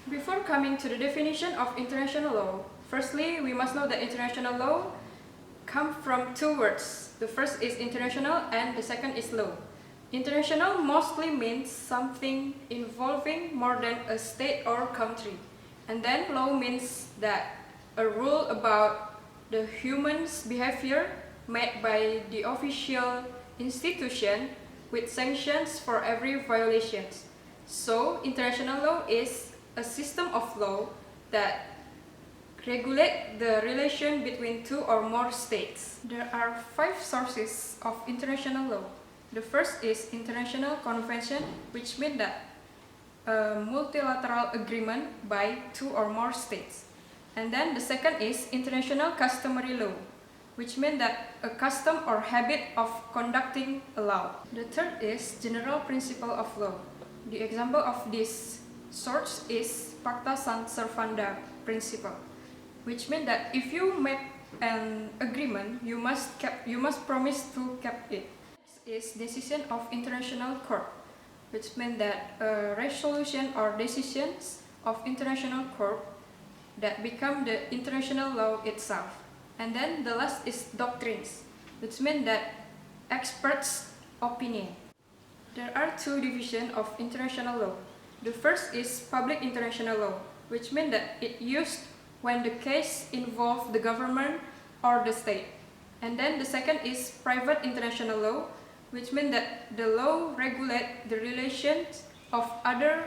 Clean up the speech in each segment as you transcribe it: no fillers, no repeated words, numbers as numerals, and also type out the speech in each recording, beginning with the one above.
Before coming to the definition of international law, firstly, we must know that international law comes from two words. The first is international and the second is law. International mostly means something involving more than a state or country. And then law means that a rule about the human's behavior made by the official institution with sanctions for every violation. So, international law is a system of law that regulate the relation between two or more states. There are 5 sources of international law. The first is international convention, which means that a multilateral agreement by 2 or more states. And then the second is international customary law, which means that a custom or habit of conducting a law. The third is general principle of law. The example of this source is pacta sunt servanda principle, which means that if you make an agreement, you must promise to keep it. Next is decision of international court, which means that a resolution or decisions of international court that become the international law itself. And then the last is doctrines, which means that experts' opinion. There are 2 divisions of international law. The first is public international law, which means that it used when the case involves the government or the state. And then the second is private international law, which means that the law regulates the relations of other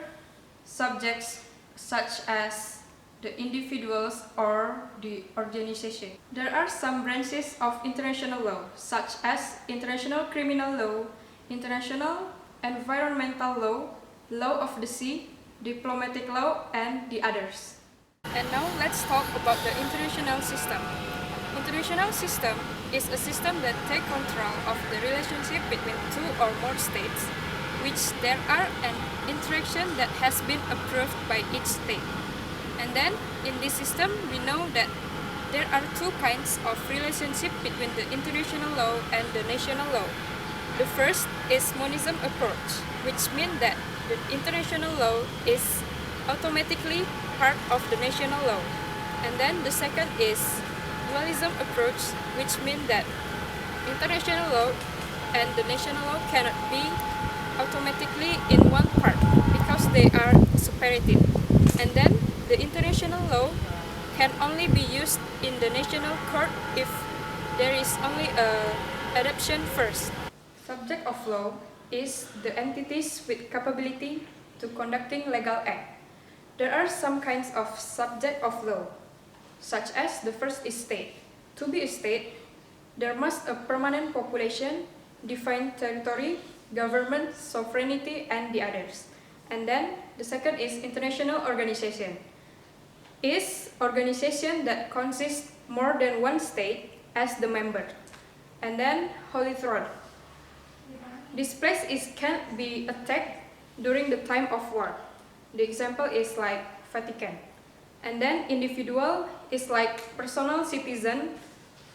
subjects such as the individuals or the organization. There are some branches of international law, such as international criminal law, international environmental law, law of the sea, diplomatic law, and the others. And now let's talk about the international system. International system is a system that takes control of the relationship between 2 or more states, which there are an interaction that has been approved by each state. And then in this system, we know that there are 2 kinds of relationship between the international law and the national law. The first is monism approach, which means that the international law is automatically part of the national law. And then the second is dualism approach, which means that international law and the national law cannot be automatically in one part because they are separated. And then the international law can only be used in the national court if there is only a adoption first. Subject of law is the entities with capability to conducting legal act. There are some kinds of subject of law, such as the first is state. To be a state, there must a permanent population, defined territory, government, sovereignty, and the others. And then the second is international organization. Is organization that consists more than one state as the member. And then holy throne. This place can't be attacked during the time of war. The example is like Vatican. And then individual is like personal citizen,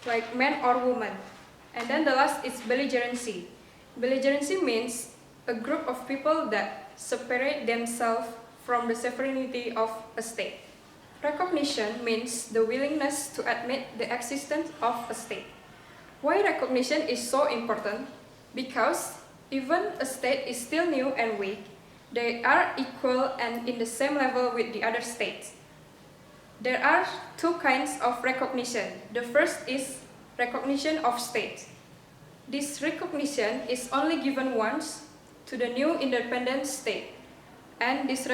like man or woman. And then the last is belligerency. Belligerency means a group of people that separate themselves from the sovereignty of a state. Recognition means the willingness to admit the existence of a state. Why recognition is so important? Because even a state is still new and weak, they are equal and in the same level with the other states. There are 2 kinds of recognition. The first is recognition of states. This recognition is only given once to the new independent state, and this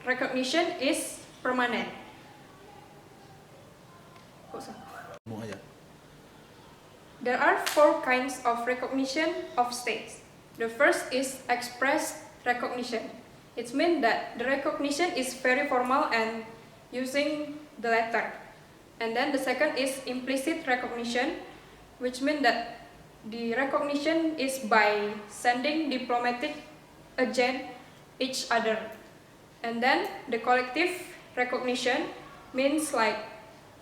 recognition is permanent. There are 4 kinds of recognition of states. The first is express recognition. It means that the recognition is very formal and using the letter. And then the second is implicit recognition, which means that the recognition is by sending diplomatic agent each other. And then the collective recognition means like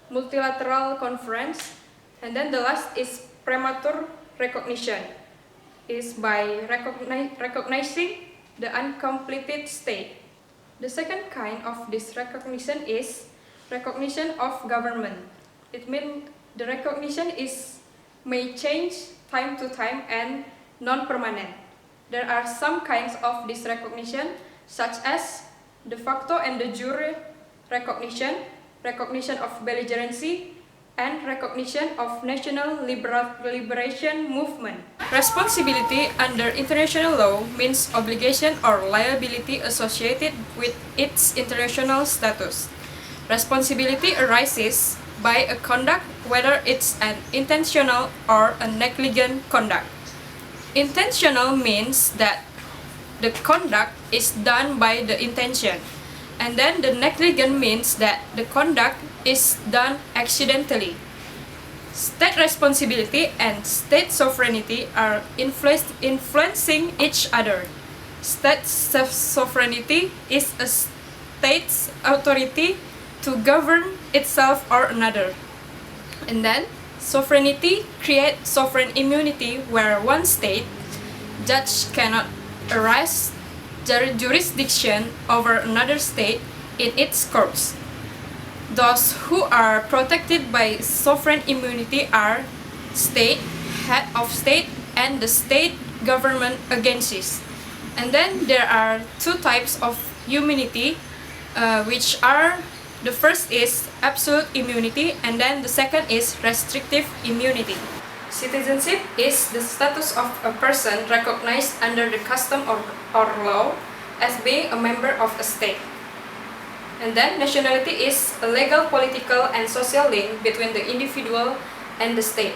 multilateral conference. And then the last is premature recognition, is by recognizing the uncompleted state. The second kind of this recognition is recognition of government. It means the recognition may change time to time and non-permanent. There are some kinds of this recognition, such as de facto and de jure recognition, recognition of belligerency, and recognition of national liberation movement. Responsibility under international law means obligation or liability associated with its international status. Responsibility arises by a conduct, whether it's an intentional or a negligent conduct. Intentional means that the conduct is done by the intention, and then the negligent means that the conduct is done accidentally. State responsibility and state sovereignty are influencing each other. State sovereignty is a state's authority to govern itself or another. And then sovereignty creates sovereign immunity, where one state judge cannot exercise jurisdiction over another state in its courts. Those who are protected by sovereign immunity are state, head of state, and the state government agencies. And then there are two types of immunity, which are, the first is absolute immunity, and then the second is restrictive immunity. Citizenship is the status of a person recognized under the custom or law as being a member of a state. And then nationality is a legal, political, and social link between the individual and the state.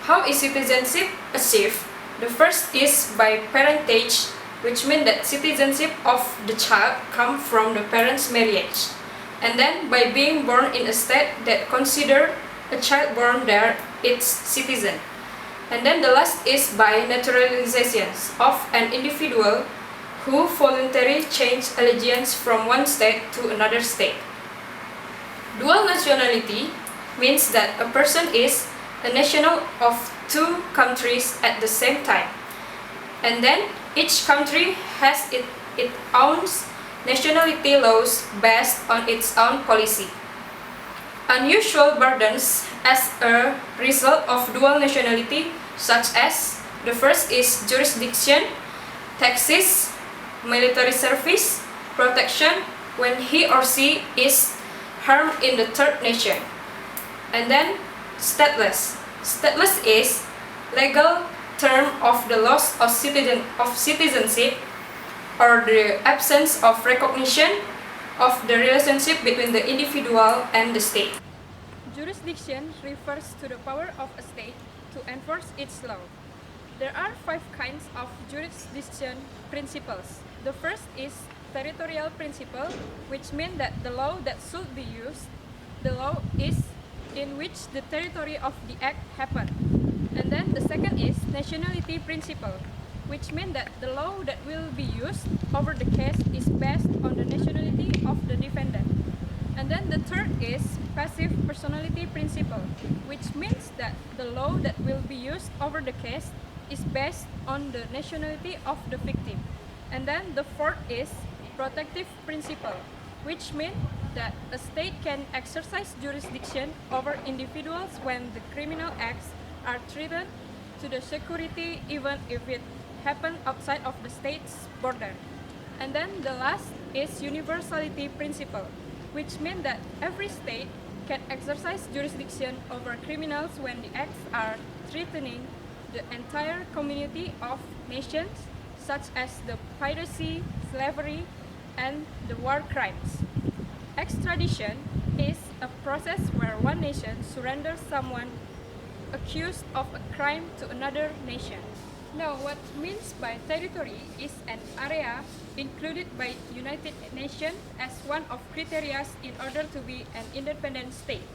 How is citizenship achieved? The first is by parentage, which means that citizenship of the child comes from the parents' marriage. And then by being born in a state that consider a child born there its citizen. And then the last is by naturalization of an individual who voluntarily change allegiance from one state to another state. Dual nationality means that a person is a national of two countries at the same time. And then each country has its own nationality laws based on its own policy. Unusual burdens as a result of dual nationality, such as the first is jurisdiction, taxes, military service, protection when he or she is harmed in the third nation. And then stateless. Stateless is legal term of the loss of citizenship or the absence of recognition of the relationship between the individual and the state. Jurisdiction refers to the power of a state to enforce its law. There are 5 kinds of jurisdiction principles. The first is territorial principle, which means that the law that should be used, the law is in which the territory of the act happened. And then the second is nationality principle, which means that the law that will be used over the case is based on the nationality of the defendant. And then the third is passive personality principle, which means that the law that will be used over the case is based on the nationality of the victim. And then the fourth is protective principle, which means that a state can exercise jurisdiction over individuals when the criminal acts are threatened to the security even if it happened outside of the state's border. And then the last is universality principle, which means that every state can exercise jurisdiction over criminals when the acts are threatening the entire community of nations, such as the piracy, slavery, and the war crimes. Extradition is a process where one nation surrenders someone accused of a crime to another nation. Now, what means by territory is an area included by United Nations as one of criteria in order to be an independent state.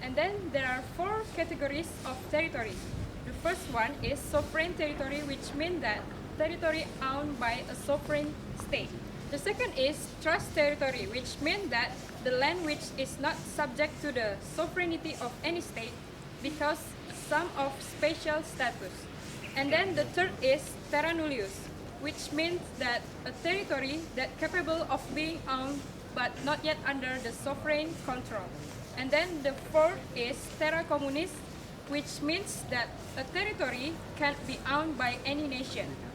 And then there are 4 categories of territory. The first one is sovereign territory, which means that territory owned by a sovereign state. The second is trust territory, which means that the land which is not subject to the sovereignty of any state because some of special status. And then the third is terra nullius, which means that a territory that capable of being owned but not yet under the sovereign control. And then the fourth is terra communis, which means that a territory can't be owned by any nation.